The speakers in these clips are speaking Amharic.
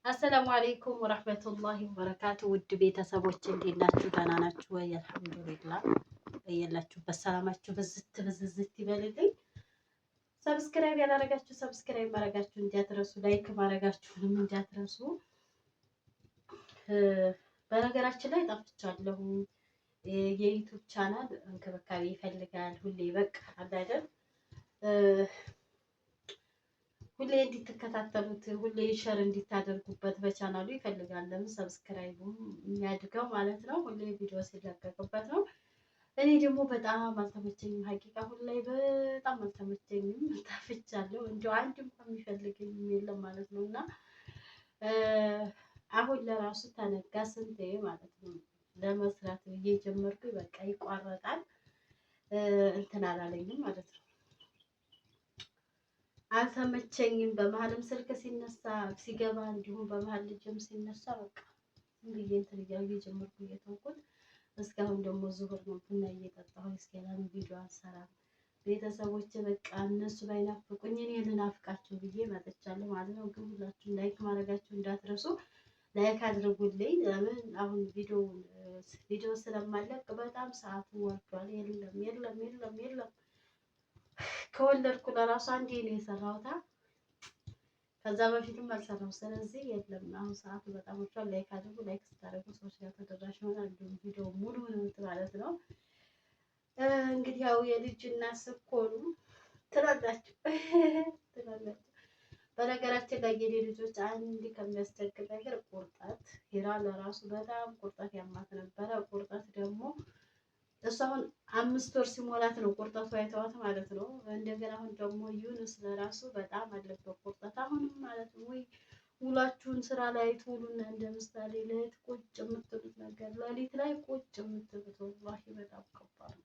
አሰላሙ አለይኩም ወራህመቱላሂ ወበረካቱ። ውድ ቤተሰቦች እንዴት ናችሁ? ደህና ናችሁ ወይ? አልሐምዱሊላህ። በያላችሁበት ሰላማችሁ ብዝት ይበልልኝ። ሰብስክራይብ ያላረጋችሁ ሰብስክራይብ ማድረጋችሁ እንዳትረሱ፣ ላይክ ማድረጋችሁንም እንዳትረሱ። በነገራችን ላይ ጠፍቻለሁ። የዩቲዩብ ቻናል እንክብካቤ ይፈልጋል። ሁሌ በቃ አይደል ሁሌ እንድትከታተሉት ሁሌ ሸር እንድታደርጉበት በቻናሉ ይፈልጋል። ለምን ሰብስክራይቡ የሚያድገው ማለት ነው። ሁሌ ቪዲዮ ሲለቀቅበት ነው። እኔ ደግሞ በጣም አልተመቸኝም። ሀቂቃ ሁሌ በጣም አልተመቸኝም። ታፍቻለሁ። እንዲያው አንድ እንኳን የሚፈልገኝ የለም ማለት ነው። እና አሁን ለራሱ ተነጋ ስንቴ ማለት ነው ለመስራት እየጀመርኩ በቃ ይቋረጣል እንትን አላለኝም ማለት ነው። አልተመቸኝም። በመሀልም ስልክ ሲነሳ ሲገባ እንዲሁም በመሀል ልጅም ሲነሳ በቃ እንግዲህ እንትን እየጀመርኩ እየተውኩት እስካሁን ደግሞ ዙሁር ነው ቡና እየጠጣሁ እስኪ ለምን ቪዲዮ አልሰራም? ቤተሰቦች በቃ እነሱ ባይናፍቁኝ እኔ ልናፍቃቸው ብዬ መጥቻለሁ ማለት ነው። ግን ሁላችሁም ላይክ ማድረጋችሁ እንዳትረሱ። ላይክ አድርጉልኝ። ለምን አሁን ቪዲዮ ስለማለቅ በጣም ሰዓቱ ወርዷል። የለም ከወለድኩ ለራሱ አንዴ ነው የሰራሁት። ከዛ በፊትም አልሰራሁም። ስለዚህ የለም አሁን ሰዓቱ በጣም ወርዷል። ላይክ አድርጉ። ላይክ ስታደርጉ ሰዎች ጋር ተደራሽ ይሆናል። እንዲሁም ቪዲዮ ሙሉ ማለት ነው። እንግዲህ ያው የልጅ እናት ስትሆኑ ትላላችሁ። በነገራችን ላይ የኔ ልጆች አንድ ከሚያስቸግር ነገር ቁርጠት፣ ሂራ ለራሱ በጣም ቁርጠት ያማት ነበረ። ቁርጠት ደግሞ እሱ አሁን 5 ወር ሲሞላት ነው ቁርጠቷ የተዋት ማለት ነው። እንደገና አሁን ደግሞ ዩኑስ ለራሱ በጣም አለበት ቁርጠት አሁንም ማለት ነው። ወይ ውላችሁን ስራ ላይ ትውሉና እንደ ምሳሌ ሌሊት ቁጭ የምትሉት ነገር ሌሊት ላይ ቁጭ የምትሉት ወላሂ በጣም ከባድ ነው።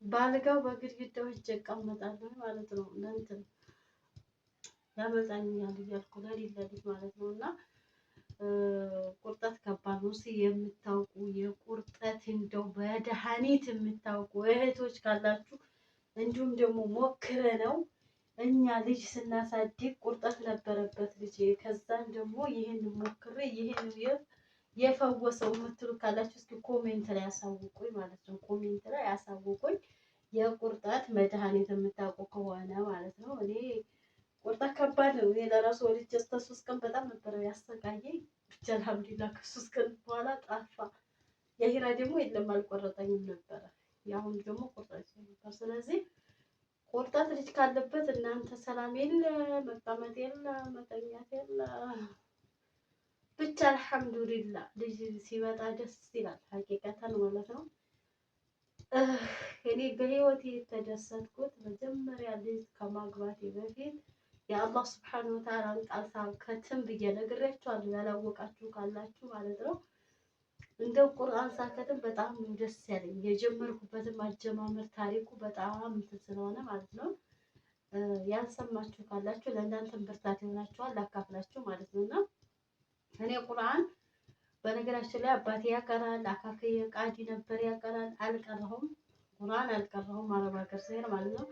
ባልጋው በግድግዳው እጅ እቀመጣለሁ ማለት ነው። ለእንትን ያመጣኛል እያልኩ ሌሊት ማለት ነው። እና ቁርጠት ከባድ ነው። የምታውቁ የቁርጠት እንደው በመድኃኒት የምታውቁ እህቶች ካላችሁ እንዲሁም ደግሞ ሞክረ ነው። እኛ ልጅ ስናሳድግ ቁርጠት ነበረበት ልጅ፣ ከዛን ደግሞ ይህን ሞክሬ ይህን የፈወሰው የምትሉ ካላችሁ እስኪ ኮሜንት ላይ ያሳውቁኝ ማለት ነው። ኮሜንት ላይ ያሳውቁኝ የቁርጠት መድኃኒት የምታውቁ ከሆነ ማለት ነው። እኔ ቁርጠት ከባድ ነው። እኔ ለራሱ ወልጄ እስከ 3 ቀን በጣም ነበረ ያሰቃየኝ። ብቻ አልሐምዱሊላህ ከ3 ቀን በኋላ ጠፋ። የሂራ ደግሞ የለም አልቆረጠኝም ነበረ። የአሁን ደግሞ ቁርጠት ነበር። ስለዚህ ቁርጠት ልጅ ካለበት እናንተ ሰላም የለ፣ መቀመጥ የለ፣ መተኛት የለ። ብቻ አልሐምዱሊላህ ልጅ ሲመጣ ደስ ይላል ሀቂቀተን ማለት ነው። እኔ በህይወቴ የተደሰትኩት መጀመሪያ ልጅ ከማግባቴ በፊት የአላህ ሱብሓነሁ ወተዓላን ቃል ሳከትም ብዬ ነግሬያችኋለሁ። ያላወቃችሁ ካላችሁ ማለት ነው። እንደው ቁርአን ሳከትም በጣም ደስ ያለኝ የጀመርኩበትም አጀማመር ታሪኩ በጣም እንትን ስለሆነ ማለት ነው። ያልሰማችሁ ካላችሁ ለእናንተም ብርታት ይሆናችኋል ላካፍላችሁ ማለት ነው። እና እኔ ቁርአን በነገራችን ላይ አባቴ ያቀራል፣ አካኬ ቃዲ ነበር ያቀራል። አልቀረሁም፣ ቁርአን አልቀረሁም። አረብ ሀገር ስሄድ ማለት ነው።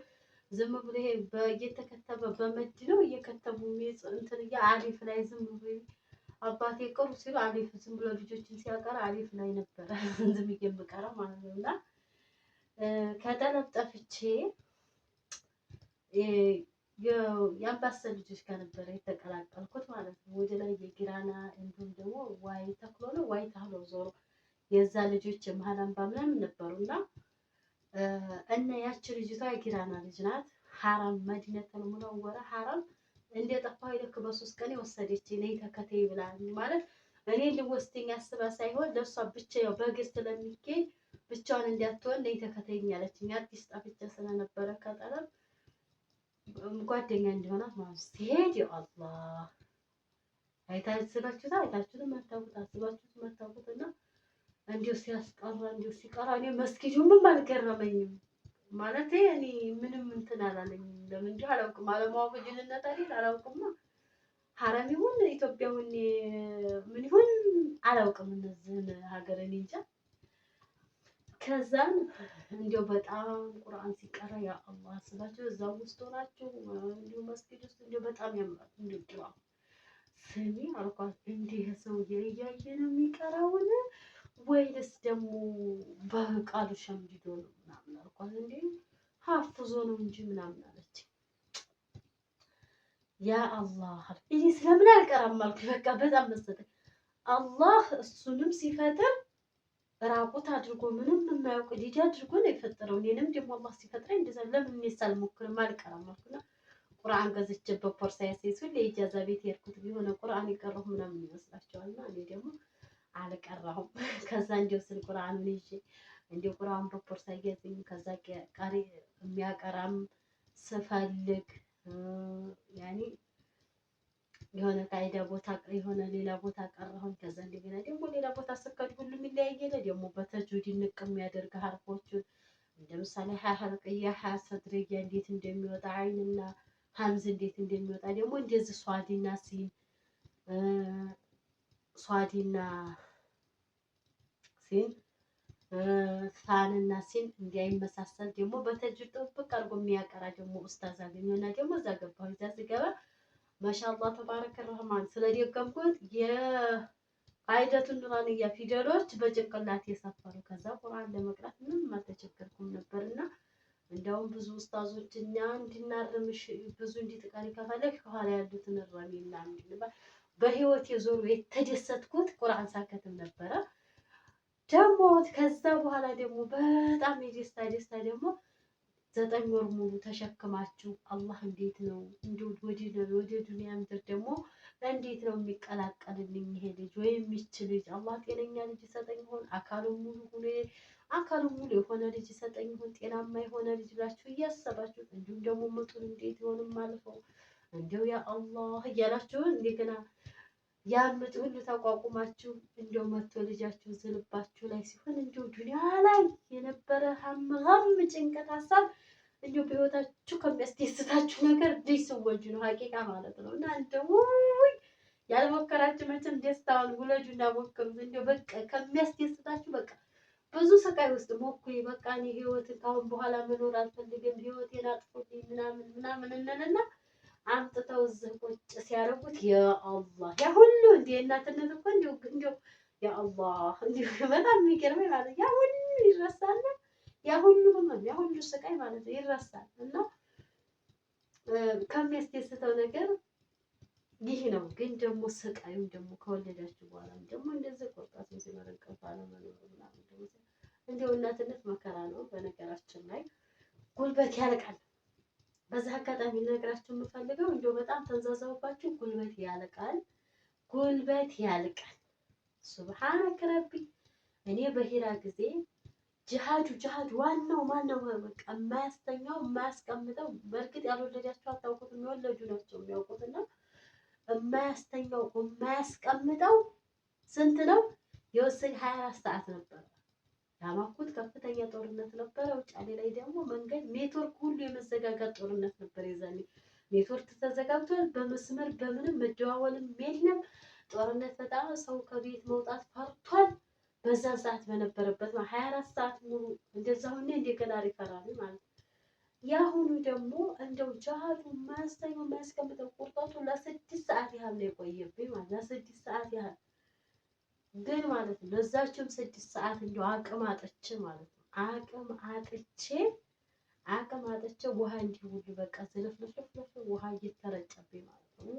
ዝም ብሎ ይሄ እየተከተበ በመድ ነው እየከተቡ እንትን አሊፍ ላይ ዝም ብሎ አባቴ ቅሩ ሲሉ አሊፍ ዝም ብሎ ልጆችን ሲያቀራ አሊፍ ላይ ነበረ ዝም ብዬ የምቀረው ማለት ነው። እና ከጠለብ ጠፍቼ የአምባሰል ልጆች ጋር ነበረ የተቀላቀልኩት ማለት ነው። ወደ ላይ የጊራና እንዲሁም ደግሞ ዋይ ተክሎ ነው ዋይ ታህሎ ዞሮ የዛ ልጆች የመሀል አምባ ምናምን ነበሩና እና ያቺ ልጅቷ የጊራና ልጅ ናት። ሐራም መዲነቱል ሙነወራ ሐራም እንደጠፋሁ ልክ በ3 ቀን ወሰደችኝ። ነይ ተከተይ ብላ ማለት እኔ ልወስደኝ አስባ ሳይሆን ለሷ ብቻ ያው በእግር ስለሚኬድ ብቻዋን እንዳትሆን ነይ ተከተይኝ አለችኝ። አዲስ ጠፍቼ ስለነበረ ከጠለብ ጓደኛ እንዲሆናት ማለት ሲሄድ አላህ አይታችሁት መታወቁትና እንዲሁ ሲያስቀራ እንዲሁ ሲቀራ እኔ መስጊዱም አልገረመኝም ማለት እኔ ምንም እንትን አላለኝም። ለምን እንዲሁ አላውቅም። አለማወቅ ጅልነት አይደል? አላውቅማ ሐረም ይሁን ኢትዮጵያውን ምን ይሁን አላውቅም። እነዚህን ሀገር እኔ እንጃ። ከዛን እንዲሁ በጣም ቁርአን ሲቀራ ያ አላህ ስባቸው እዛው ውስጥ ሆናችሁ እንዲሁ መስጊድ ውስጥ እንዲሁ በጣም ያምራል። እንዲሁ ስሚ አልኳት፣ እንዲህ ሰውዬ እያየ ነው የሚቀራውን ወይንስ ደግሞ በቃሉ ሸምድዶ ነው ምናምን አልኳት። እንዴ ሀፍዞ ነው እንጂ ምናምን አለች። ያ አላህ እኔ ስለምን አልቀራም አልኩ። በቃ በጣም መሰለኝ አላህ እሱንም ሲፈጥር ራቁት አድርጎ ምንም የማያውቅ ልጅ አድርጎ ነው የፈጠረው። እኔንም ደግሞ አላህ ሲፈጥረኝ እንደዛ ለምን እኔስ አልሞክርም አልቀራም አልኩና ቁርአን ገዝቼበት ቦርሳዬ ሲይዙ ለኢጃዛ ቤት የሄድኩት ቢሆን ቁርአን የቀረሁ ምናምን ይመስላቸዋልና እኔ ደግሞ አልቀራሁም። ከዛ እንደው ስል ቁርአኑን ይዤ እንደው ቁርአን በቦርሳ ይዘኝ ከዛ ቀሪ የሚያቀራም ስፈልግ ያኔ የሆነ ቃይዳ ቦታ የሆነ ሌላ ቦታ ቀረሁኝ። ከዛ እንደገና ደግሞ ሌላ ቦታ ስከድ ሁሉም ይለያየለ ደግሞ በተጁድ ንቅ የሚያደርግ ሀርፎቹን እንደምሳሌ ሀ ሀልቅያ ሀ ሰድርያ እንዴት እንደሚወጣ አይንና ሀምዝ እንዴት እንደሚወጣ ደግሞ እንደዚህ ሷዲና ሲን ሷዲና ሲን ፋንና ሲን እንዲያይመሳሰል ደግሞ በተጁድ ጥብቅ አድርጎ የሚያቀራ ደግሞ ኡስታዝ አገኘና ደግሞ እዛ ገባሁ። እዛ ስገባ ማሻአላህ ተባረከ ረህማን ስለደገምኩት የአይደቱን ኑራንያ ፊደሎች በጭንቅላት የሰፈሩ። ከዛ ቁርአን ለመቅራት ምንም አልተቸገርኩም ነበርና እንደውም ብዙ ኡስታዞች እኛ እንድናርምሽ ብዙ እንዲጥቀሪ ከፈለግ ከኋላ ያሉትን ረሚና እንድንባል በህይወት የዞሩ የተደሰትኩት ቁርአን ሳከትም ነበረ። ደግሞ ከዛ በኋላ ደግሞ በጣም የደስታ ደግሞ 9 ወር ሙሉ ተሸክማችሁ አላህ እንዴት ነው ወደ ዱንያ ምድር ደግሞ እንዴት ነው የሚቀላቀልልኝ ይሄ ልጅ ወይም ይች ልጅ አላህ ጤነኛ ልጅ ይሰጠኝ ይሆን? አካሉን ሙሉ የሆነ ልጅ ይሰጠኝ ይሆን? ጤናማ የሆነ ልጅ ብላችሁ እያሰባችሁ እንዲሁም ደግሞ ምጡን እንዴት ይሆንም አልፈው እንደው ያ አላህ እያላችሁ እንደገና ያምጥ ሁሉ ተቋቁማችሁ እንደው መጥቶ ልጃችሁ ዝልባችሁ ላይ ሲሆን እንደው ዱንያ ላይ የነበረ ሀም ጭንቀት ሀሳብ እንደው በህይወታችሁ ከሚያስደስታችሁ ነገር ልጅ ስወልዱ ነው ሀቂቃ ማለት ነው። እና እንደው ያልሞከራችሁ መቼም ደስታውን ውለዱና ሞክሩት። እንደው በቃ ከሚያስደስታችሁ በቃ ብዙ ስቃይ ውስጥ ሞክሪ በቃ እኔ ህይወትን ካሁን በኋላ መኖር አልፈልግም ህይወቴን አጥፉልኝ ምናምን እንልና አምጥተው እዚህ ቁጭ ሲያደርጉት ያአላህ ያ ሁሉ እንደ እናትነት እኮ እንደው ያአላህ እንደው በጣም የሚገርመኝ ማለት ያ ሁሉ ይረሳል። ያ ሁሉ ህመም ያ ሁሉ ስቃይ ማለት ነው ይረሳል። እና ከሚያስደስተው ነገር ይህ ነው። ግን ደግሞ ስቃዩም ደግሞ ከወለዳችሁ በኋላ ደግሞ እንደዚህ ቆርጣችሁ ሲመረቀፍ አለመኖር ምናምን ደግሞ እንደው እናትነት መከራ ነው። በነገራችን ላይ ጉልበት ያልቃል። በዛ አጋጣሚ ልነግራችሁ የምፈልገው እንደው በጣም ተንዛዛውባችሁ ጉልበት ያልቃል። ሱብሃነከ ረቢ እኔ በሂራ ጊዜ ጅሃዱ ዋናው ማነው በቃ የማያስተኛው የማያስቀምጠው በእርግጥ ያልወለዳችሁ አታውቁትም፣ የወለዱ ናቸው የሚያውቁትና የማያስተኛው የማያስቀምጠው ስንት ነው የወሰኝ 24 ሰዓት ነበር። ያማኩት ከፍተኛ ጦርነት ነበረ። ውጫሌ ላይ ደግሞ መንገድ ኔትወርክ ሁሉ የመዘጋጋት ጦርነት ነበር። የዛኔ ኔትወርክ ተዘጋግቷል። በመስመር በምንም መደዋወልም የለም። ጦርነት በጣም ሰው ከቤት መውጣት ፈርቷል። በዛ ሰዓት በነበረበት 24 ሰዓት ሙሉ እንደዛ ሆኜ እንደገና ሪፈራል ማለት ነው። ያሁኑ ደግሞ እንደው ጃሃዱ ማስተኛው ማስቀምጠው ቁርጣቱ ለ6 ሰዓት ያህል ነው የቆየብኝ ማለት ለ6 ሰዓት ያህል ግን ማለት ነው። ለዛችም 6 ሰዓት እንደው አቅም አጥቼ ማለት ነው አቅም አጥቼ ውሃ እንዲሁ ሁሉ በቃ ዝልፍልፍልፍ ውሃ እየተረጨብኝ ማለት ነው።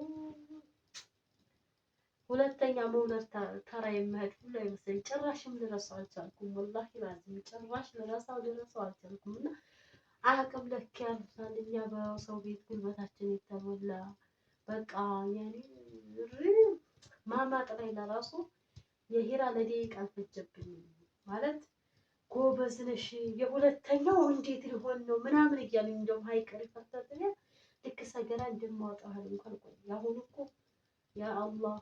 ሁለተኛ መውለድ ተራ የምሄድ ሁሉ አይመስለኝ። ጭራሽም ልረሳው አልቻልኩም። ወላሂ ላዚም ጭራሽ ልረሳው አልቻልኩም። እና አቅም ለክ ያልፋል። እኛ በሰው ቤት ጉልበታችን የተሞላ በቃ ያኔ ማማጥ ላይ ለራሱ የሂራ ለደቂቃ አልፈጀብኝም ማለት ጎበዝ ነሽ የሁለተኛው እንዴት ሊሆን ነው ምናምን እያሉኝ እንደውም ሀይቀር ይፈታተኛል። ልክ ሰገራ እንደማወጣው ያህል እንኳን ቆይ ያሁን እኮ ያ አላህ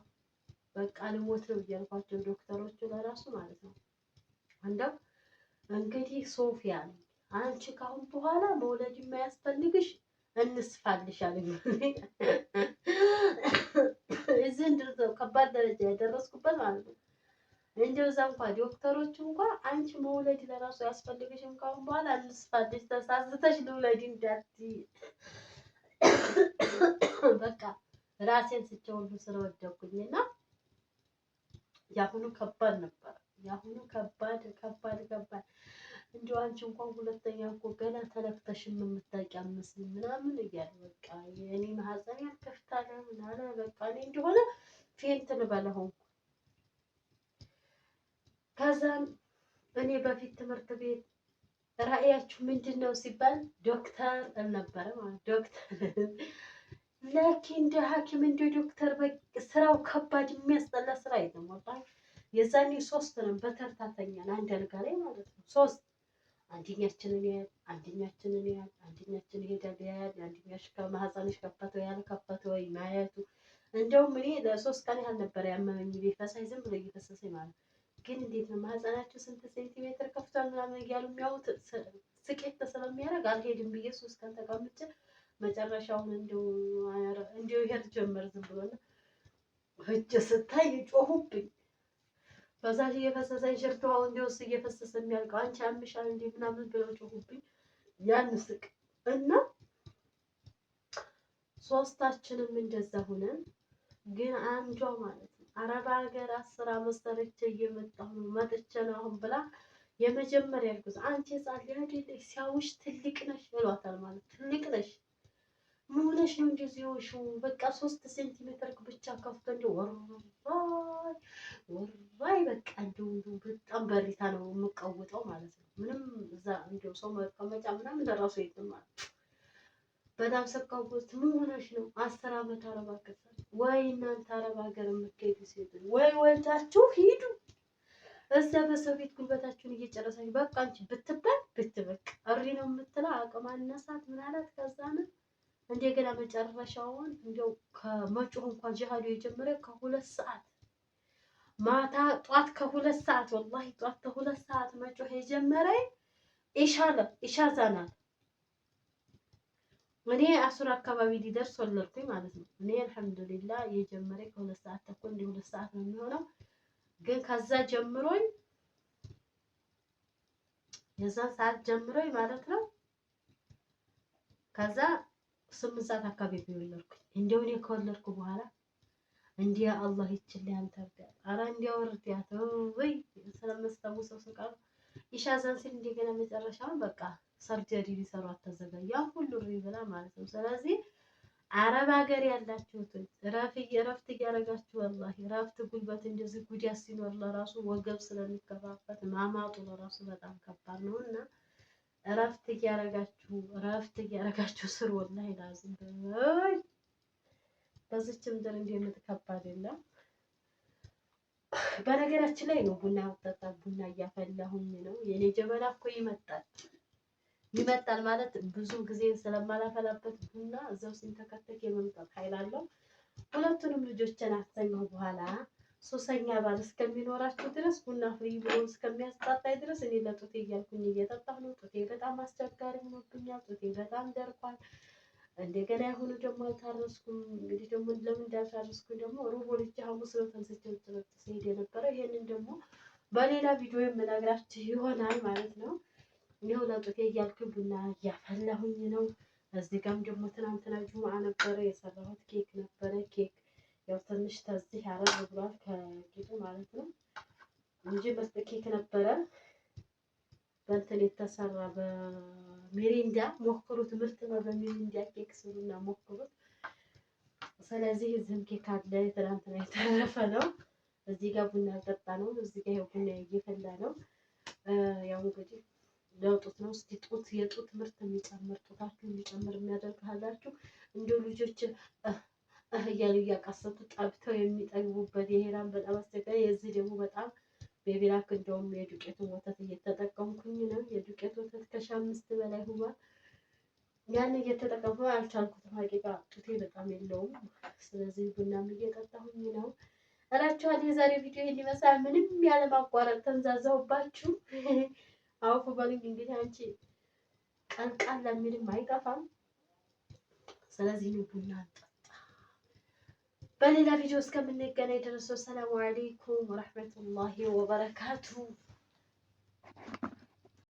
በቃ ልሞት ነው እያልኳቸው ዶክተሮቹ ለራሱ ማለት ነው። እንደው እንግዲህ ሶፊያ አንቺ ካሁን በኋላ መውለድ የማያስፈልግሽ እንስፋልሻለን። እዚህ እንደው ከባድ ደረጃ ያደረስኩበት ማለት ነው። እንደው እዛ እንኳን ዶክተሮቹ እንኳን አንቺ መውለድ ለራሱ ያስፈልግሽም ካሁን በኋላ እንስፋልሽ ተሳስተሽ ልውለድ እንዳትዪ በቃ ራሴን ስቼ ሁሉ ስለወደኩኝና ያሁኑ ከባድ ነበር። ያሁኑ ከባድ እንደው አንቺ እንኳን ሁለተኛ እኮ ገና ተለክተሽም የምታውቂ አትመስልም ምናምን እያለ በቃ የኔ ማህፀን ያልከፍታለ ምናለ በቃ እኔ እንደሆነ ፌንት ልበላ ሆንኩ። ከዛም እኔ በፊት ትምህርት ቤት ራእያችሁ ምንድን ነው ሲባል ዶክተር ነበረ ማለት ዶክተር ለኪ እንደ ሐኪም እንደ ዶክተር ስራው ከባድ የሚያስጠላ ስራ የለም። ወጣ የዛኔ 3 ነን በተርታተኛን አንድ አልጋ ላይ ማለት ነው 3 አንደኛችንን ያያል አንደኛችንን ያያል አንደኛችን ይሄዳል ያያል አንደኛሽ ከማህፀንሽ ከፈተ ያለ ከፈተ ወይ ማየቱ እንደውም እኔ ለ3 ቀን ያህል ነበር ያመመኝ ቢፈሳይ ዝም ብሎ እየፈሰሰኝ ማለት ግን እንዴት ነው ማህፀናችሁ ስንት ሴንቲሜትር ከፍቷል ምናምን እያሉ የሚያዩት ስቄት ስለሚያደርግ አልሄድም ብዬ 3 ቀን ተቀምጬ መጨረሻውን እንደው ይሄድ ጀመር ዝም ብሎና እጅ ስታይ ጮሁብኝ። በዛ እየፈሰሰኝ ሽርቷው እንደውስ እየፈሰሰ የሚያልቀው አንቺ አምሻል እንዴ ምናምን ብለው ጮሁብኝ። ያን ስቅ እና 3ታችንም እንደዛ ሆነን ግን አንዷ ማለት ነው አረብ ሀገር 10 ዓመት ሰርቼ እየመጣሁ ነው መጥቼ ነው አሁን ብላ የመጀመሪያ ልጅ አንቺ ጻል ያደለሽ ሲያውሽ ትልቅ ነሽ ብሏታል። ማለት ትልቅ ነሽ ምን ሆነሽ ነው እንደዚህ ሆንሽው? በቃ 3 ሴንቲሜትር ብቻ ከፍቶ እንደው ወራይ በቃ እንደው በጣም በሪታ ነው የምቀውጠው ማለት ነው። ምንም እዛ እንደው ሰው መቀመጫ ምናምን ለራሱ የለም ማለት በጣም ሰካውት ምን ሆነሽ ነው? 10 ዓመት አረብ ሀገር ወይ እናንተ አረብ ሀገር የምትሄዱ ሴት ወይ ወልዳችሁ ሂዱ። እዛ በሰው ቤት ጉልበታችሁን እየጨረሳችሁ በቃ አንቺ ብትበል ብትበቅ እሪ ነው የምትለው አቅም አነሳት ምን አላት። ከዛ ነው እንደገና መጨረሻውን እንደው ከመጮህ እንኳን ጂሃዱ የጀመረ ከ2 ሰዓት ማታ ጧት ከ2 ሰዓት ወላሂ ጧት ከ2 ሰዓት መጮህ የጀመረ ኢሻዛናል እኔ 10 አካባቢ ሊደርስ ወለድኩኝ ማለት ነው። እኔ አልሐምዱሊላህ የጀመረ ከ2 ሰዓት ተኩል እንደ 2 ሰዓት ነው የሚሆነው። ግን ከዛ ጀምሮኝ የዛን ሰዓት ጀምሮኝ ማለት ነው ከዛ 8 ሰዓት አካባቢ ወለድኩኝ። እንደው እኔ ከወለድኩ በኋላ እንዲያ አላህ ይችላል አንተርዳ አራ እንዲያ ወርዲያት ወይ ስለመስታወሰው ስቃል ኢሻዛን ሲል እንደገና መጨረሻውን በቃ ሰርጀሪ ሊሰሯት ተዘጋጁ ሁሉ ሪብላ ማለት ነው። ስለዚህ አረብ ሀገር ያላችሁት ረፍት እያደረጋችሁ ወላሂ ረፍት ጉልበት እንደዚህ ጉዳት ሲኖር ለራሱ ወገብ ስለሚከፋፈት ማማጡ ለራሱ በጣም ከባድ ነውና ረፍት እያደረጋችሁ ስሩ። ወላሂ ላዝም በዚች ምድር እንደምትከባድ የለም። በነገራችን ላይ ነው ቡና ወጣጣ ቡና እያፈላሁኝ ነው። የኔ ጀበና እኮ ይመጣል ማለት ብዙ ጊዜ ስለማላፈላበት ቡና እዛው ሲንተከተክ የመምጣት ኃይል አለው። ሁለቱንም ልጆችን አስተኛው በኋላ ሶስተኛ ባል እስከሚኖራቸው ድረስ ቡና ፍሪ ብሎ እስከሚያስጣጣኝ ድረስ እኔ ለጡቴ እያልኩኝ እየጠጣሁ ነው። ጡቴ በጣም አስቸጋሪ ሆኖብኛል። ጡቴ በጣም ደርቋል። እንደገና የሆኑ ደግሞ አልታረስኩም። እንግዲህ ደግሞ ለምን እንዳልታረስኩኝ ደግሞ ሩብ ወልጄ ሐሙስ ነው ተንስቼ ሲሄድ የነበረ። ይሄንን ደግሞ በሌላ ቪዲዮ የምነግራችሁ ይሆናል ማለት ነው። ይኸው ለጡቴ እያልኩኝ ቡና እያፈላሁኝ ነው። እዚህ ጋርም ደግሞ ትናንትና ጁምዓ ነበረ የሰራሁት ኬክ ነበረ። ኬክ ያው ትንሽ ተዚህ ያረብ ብሏል ከቂጡ ማለት ነው እንጂ በስተ ኬክ ነበረ በእንትን የተሰራ በሚሪንዳ ሞክሩት። ምርጥ ነው። በሚሪንዳ ኬክ ስሩና ሞክሩት። ስለዚህ እዚህም ኬክ አለ ትናንትና የተረፈ ነው። እዚህ ጋር ቡና ጠጣ ነው። እዚህ ጋር ቡና እየፈላ ነው። ያው እንግዲህ ለውጡት ነው። እስቲ የጡት ምርት የሚጨምር ጡታችሁ የሚጨምር የሚያደርጋላችሁ እንዲሁ ልጆች እያሉ እያቃሰቱ ጠብተው የሚጠግቡበት የሄራን በጣም አስቸጋሪ። የዚህ ደግሞ በጣም ቤቢላክ እንደውም የዱቄቱን ወተት እየተጠቀምኩኝ ነው። የዱቄት ወተት ከ5 በላይ ሆኗል። ያን እየተጠቀምኩ አልቻልኩትም። ሀቂቃ ጡቴ በጣም የለውም። ስለዚህ ቡናም እየጠጣሁኝ ነው እላችኋለሁ። የዛሬ ቪዲዮ ይሄን ይመስላል። ምንም ያለ ማቋረጥ ተንዛዛሁባችሁ አውፉ በሉኝ። እንግዲህ አንቺ ቀልቃል ለምንም አይጠፋም። ስለዚህ ቡና ጠጣ። በሌላ ቪዲዮ እስከምንገናኝ ድረስ ሰላም አለይኩም ወራህመቱላሂ ወበረካቱ።